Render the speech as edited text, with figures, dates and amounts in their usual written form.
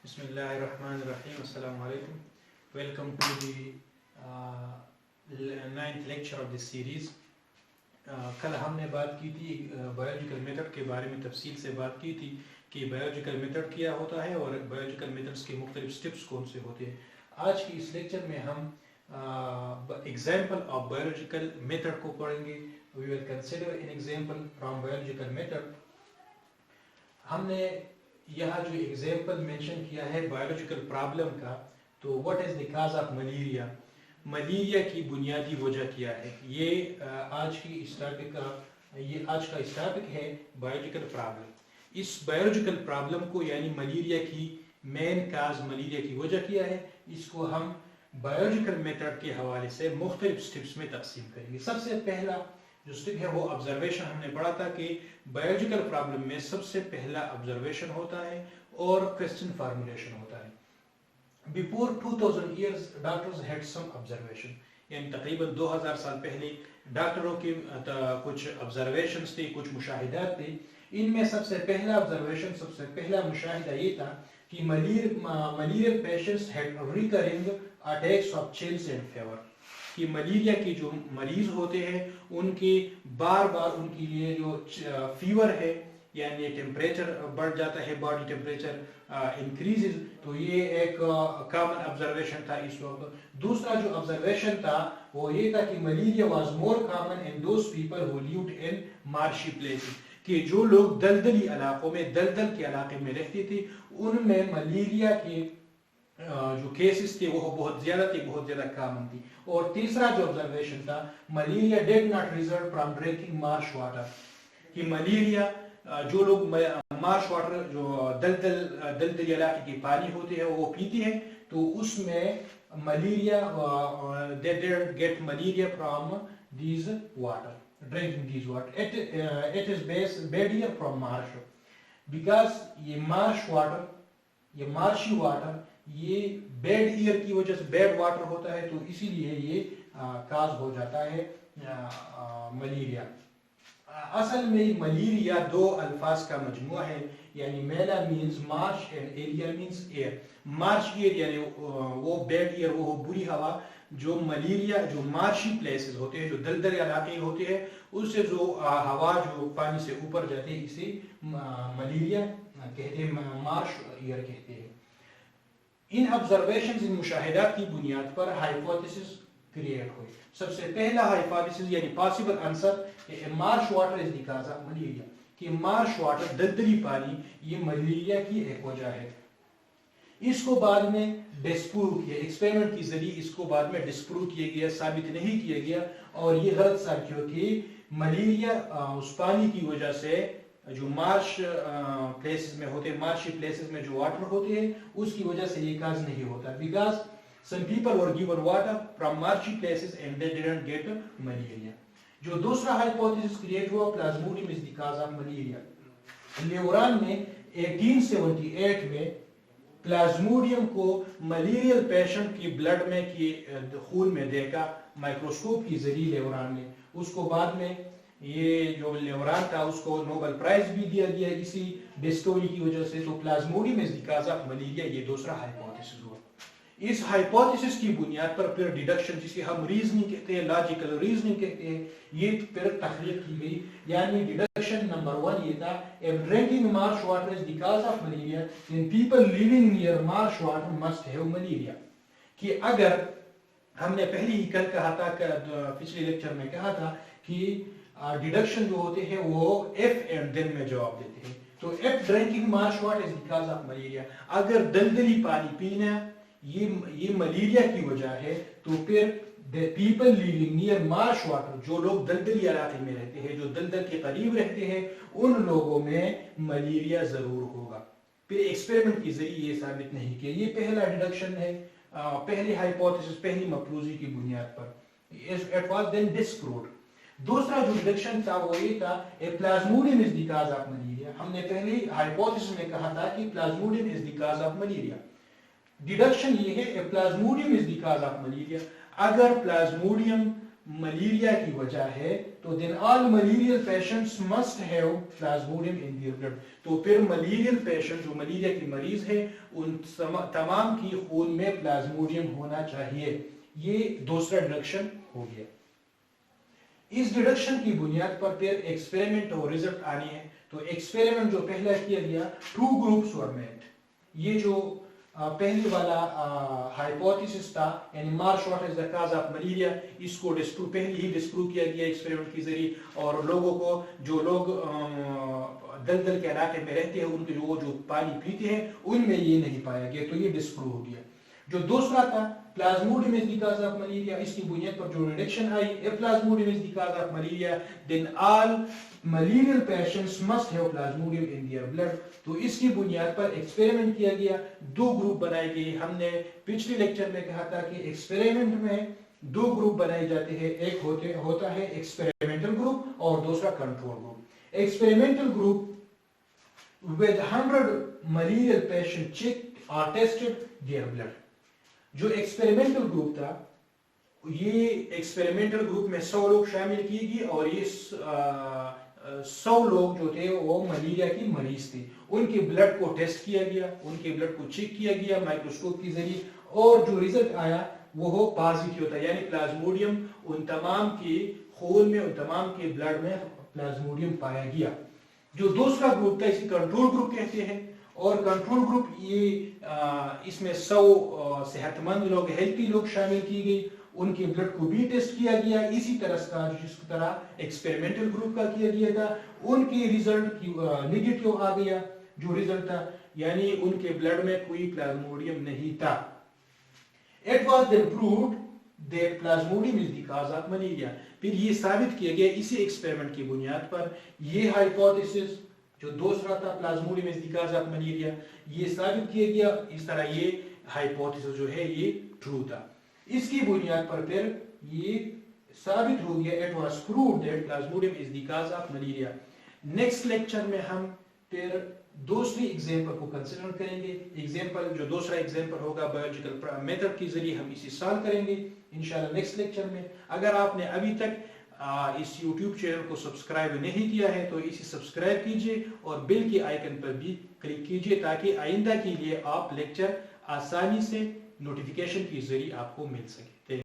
Bismillahirrahmanirrahim. Assalamu alaikum. Welcome to the ninth lecture of this series. کل ہم نے بات کی تھی بایولوجیکل میتھڈ کے بارے میں تفصیل سے بات کی تھی کہ بایولوجیکل میتھڈ کیا ہوتا ہے اور بایولوجیکل میتھڈس کے مختلف سٹیپس کون سے ہوتے ہیں. آج کی اس لیکچر میں ہم ایگزامپل آف بایولوجیکل میتھڈ کو پڑھیں گے. We will consider an example from biological method. ہم نے یہاں جو ایگزامپل مینشن کیا ہے بایولوجیکل پرابلم کا, تو what is the cause of malaria, malaria کی بنیادی وجہ کیا ہے. یہ آج کا اس ٹاپک ہے بایولوجیکل پرابلم. اس بایولوجیکل پرابلم کو یعنی ملیریا کی مین کاز, ملیریا کی وجہ کیا ہے, اس کو ہم بایولوجیکل میتھڈ کے حوالے سے مختلف سٹیپس میں تقسیم کریں گے. سب سے پہلا جو سٹیپ ہے وہ آبزرویشن. ہم نے پڑھا تھا کہ بایولوجیکل پرابلم میں سب سے پہلا آبزرویشن ہوتا ہے اور کوسچن فارمولیشن ہوتا ہے. Before 2000 years doctors had some observation, یعنی تقریباً 2000 سال پہلے ڈاکٹروں کے کچھ observations تھے, کچھ مشاہدات تھے. ان میں سب سے پہلا observation, سب سے پہلا مشاہدہ یہ تھا کہ malarial patients had recurring attacks of chills and fever. کہ ملیریا کے جو مریض ہوتے ہیں ان کے بار بار ان کے لیے جو فیور ہے یعنی ٹیمپریچر بڑھ جاتا ہے, باڈی ٹیمپریچر انکریزز, تو یہ ایک کامن آبزرویشن تھا اس وقت. دوسرا جو آبزرویشن تھا وہ یہ تھا کہ malaria was more common in those people who lived in marshy places, کہ جو لوگ دلدلی علاقوں میں, دلدل کے علاقے میں رہتے تھے, ان میں ملیریا کے جو کیسز تھے وہ بہت زیادہ تھے, بہت زیادہ کامن تھی. اور تیسرا جو آبزرویشن تھا, malaria did not result from drinking marsh water, کہ ملیریا جو لوگ مارش واٹر جو دلدلی علاقے کی پانی ہوتے ہیں وہ پیتے ہیں, تو اس میں malaria they didn't get malaria from these water, drinking these water. It is badier from marsh, because یہ مارش واٹر, یہ مارشی واٹر یہ بیڈ ایئر کی وجہ سے بیڈ واٹر ہوتا ہے, تو اسی لیے یہ کاز ہو جاتا ہے ملیریا. اصل میں ملیریا دو الفاظ کا مجموعہ ہے, یعنی mala means marsh and aria means air. Marsh air یعنی وہ بیڈ ایئر, وہ بری ہوا. جو ملیریا جو مارشی پلیسز ہوتے ہیں, جو دلدل علاقے ہوتے ہیں, اس سے جو ہوا جو پانی سے اوپر جاتے ہیں اسے ملیریا کہتے ہیں, مارش ایئر کہتے ہیں. ان آبزرویشنز, ان مشاہدات کی بنیاد پر ہائپوتھیسس کریٹ ہوئی. سب سے پہلا ہائپوتھیسس یعنی پاسبل آنسر کہ marsh water is the cause of malaria, کہ مارش واٹر دلدلی پانی یہ ملیریا کی ایک وجہ ہے. اس کو بعد میں ڈسپروو کیا, ایکسپیریمنٹ کے ذریعے اس کو بعد میں ڈسپروو کیا گیا, ثابت نہیں کیا گیا, اور یہ غلط ثابت ہوا کہ ملیریا اس پانی کی وجہ سے جو مارش پلیسز میں ہوتے ہیں, مارشی پلیسز میں جو واٹر ہوتے ہیں اس کی وجہ سے یہ کاز نہیں ہوتا. Because some people were given water from marshy places and they didn't get malaria. جو دوسرا ہائپوتھیسس کریٹ ہوا, plasmodium is the cause of malaria. لیوران نے 1878 میں پلازموڈیم کو ملیریل پیشنٹ کی بلڈ میں کی خون میں دیکھا مائکروسکوپ کی ذریعے لیوران نے. اس کو بعد میں یہ جو لیوران تھا اس کو نوبل پرائز بھی دیا گیا اسی ڈسکوری کی وجہ سے. تو plasmodium is the cause of malaria, یہ دوسرا ہائپوتھیسس ہوا. اس ہائپوتھیسس کی بنیاد پر پھر ڈیڈکشن, جسے ہم ریزننگ کہتے ہیں, لاجیکل ریزننگ کہتے ہیں, یہ پھر تخلیق کی گئی. یعنی ڈیڈکشن نمبر 1 یہ تھا, if drinking marsh water is the cause of malaria, then people living near marsh water must have malaria. کہ اگر ہم نے پہلے ہی کل کہا تھا, پچھلے لیکچر میں کہا تھا کہ ڈیڈکشن جو ہوتے ہیں وہ if and then میں جواب دیتے ہیں. تو if drinking marsh water is the cause of malaria, اگر دلدلی پانی پینا یہ ملیریا کی وجہ ہے, تو پھر the people living near marsh water, جو لوگ دلدلی علاقے میں رہتے ہیں, جو دلدل کے قریب رہتے ہیں, ان لوگوں میں ملیریا ضرور ہوگا. پھر ایکسپیریمنٹ کے ذریعے یہ ثابت نہیں کیا. یہ پہلا ڈیڈکشن ہے, پہلی ہائپوتھیسس, پہلی مفروضی کی بنیاد پر. It was then disproved. دوسرا جو ڈیڈکشن تھا وہ یہ تھا, plasmodium is the cause of malaria. ہم نے پہلی ہائپوتھیسس میں کہا تھا کہ plasmodium is the cause of malaria. Deduction یہ ہے, plasmodium is the cause of malaria. اگر پلازموڈیم ملیریا کی وجہ ہے تو then all malarial patients must have plasmodium in their blood. تو پھر ملیریل پیشنٹ جو ملیریا کی مریض ہے ان تمام کی خون میں پلازموڈیم ہونا چاہیے. یہ دوسرا ڈیڈکشن ہو گیا. اس ڈیڈکشن کی بنیاد پر پھر ایکسپیریمنٹ اور ریزلٹ آنی ہے. تو ایکسپیریمنٹ جو پہلا کیا گیا 2 groups were made. یہ جو پہلی والا ہائپوتھیسس تھا یعنی marsh water is the cause of malaria اس کو پہلے ہی ڈسپروو کیا گیا ایکسپیریمنٹ کے ذریعے اور لوگوں کو جو لوگ دلدل کے علاقے میں رہتے ہیں ان کے جو پانی پیتے ہیں ان میں یہ نہیں پایا گیا تو یہ ڈسپروو ہو گیا. جو دوسرا تھا plasmodium is the cause of malaria اس کی بنیاد پر جو ریڈکشن آئی if plasmodium is the cause of malaria then all malarial patients must have plasmodium in their blood. تو اس کی بنیاد پر ایکسپیریمنٹ کیا گیا 2 گروپ بنائے گئے. ہم نے پچھلے لیکچر میں کہا تھا کہ ایکسپیریمنٹ میں 2 گروپ بنائے جاتے ہیں. ایک ہوتا ہے ایکسپیریمنٹل گروپ اور دوسرا control group. Experimental group with 100 malarial patients checked or tested their blood. جو ایکسپیریمنٹل گروپ تھا یہ ایکسپیریمنٹل گروپ میں 100 لوگ شامل کیے گئے اور یہ 100 لوگ جو تھے وہ ملیریا کی مریض تھے. ان کے بلڈ کو ٹیسٹ کیا گیا, ان کے بلڈ کو چیک کیا گیا مائکروسکوپ کے ذریعے اور جو ریزلٹ آیا وہ پازیٹیو تھا یعنی پلازموڈیم ان تمام کے خون میں ان تمام کے بلڈ میں پلازموڈیم پایا گیا. جو دوسرا گروپ تھا اسے کنٹرول گروپ کہتے ہیں اور کنٹرول گروپ یہ اس میں 100 صحت مند لوگ ہیلتھی لوگ شامل کی گئی. ان کے بلڈ کو بھی ٹیسٹ کیا گیا اسی طرح جس طرح ایکسپیریمنٹل گروپ کا کیا گیا تھا. ان کے ریزلٹ نیگیٹو آ گیا جو ریزلٹ تھا یعنی ان کے بلڈ میں کوئی پلازموڈیم نہیں تھا. It was then proved that plasmodium is the cause of malaria. پھر یہ ثابت کیا گیا اسی ایکسپیریمنٹ کی بنیاد پر یہ ہائپوتھیسس جو دوسرا تھا plasmodium is the cause of malaria یہ ثابت کیا گیا. اس طرح یہ ہائپوتھیسس جو ہے یہ ٹرو تھا. اس کی بنیاد پر پھر یہ ثابت ہو گیا it was proved that plasmodium is the cause of malaria. Next lecture میں ہم پھر دوسری ایگزامپل کو کنسیڈر کریں گے. ایگزامپل جو دوسرا ایگزامپل ہوگا بایولوجیکل میتھڈ کے ذریعے ہم اسے سالو کریں گے انشاءاللہ نیکسٹ لیکچر میں. اگر آپ نے ابھی تک اس یوٹیوب چینل کو سبسکرائب نہیں کیا ہے تو اسے سبسکرائب کیجئے اور بیل کے آئیکن پر بھی کلک کیجئے تاکہ آئندہ کے لیے آپ لیکچر آسانی سے نوٹیفیکیشن کے ذریعے آپ کو مل سکے.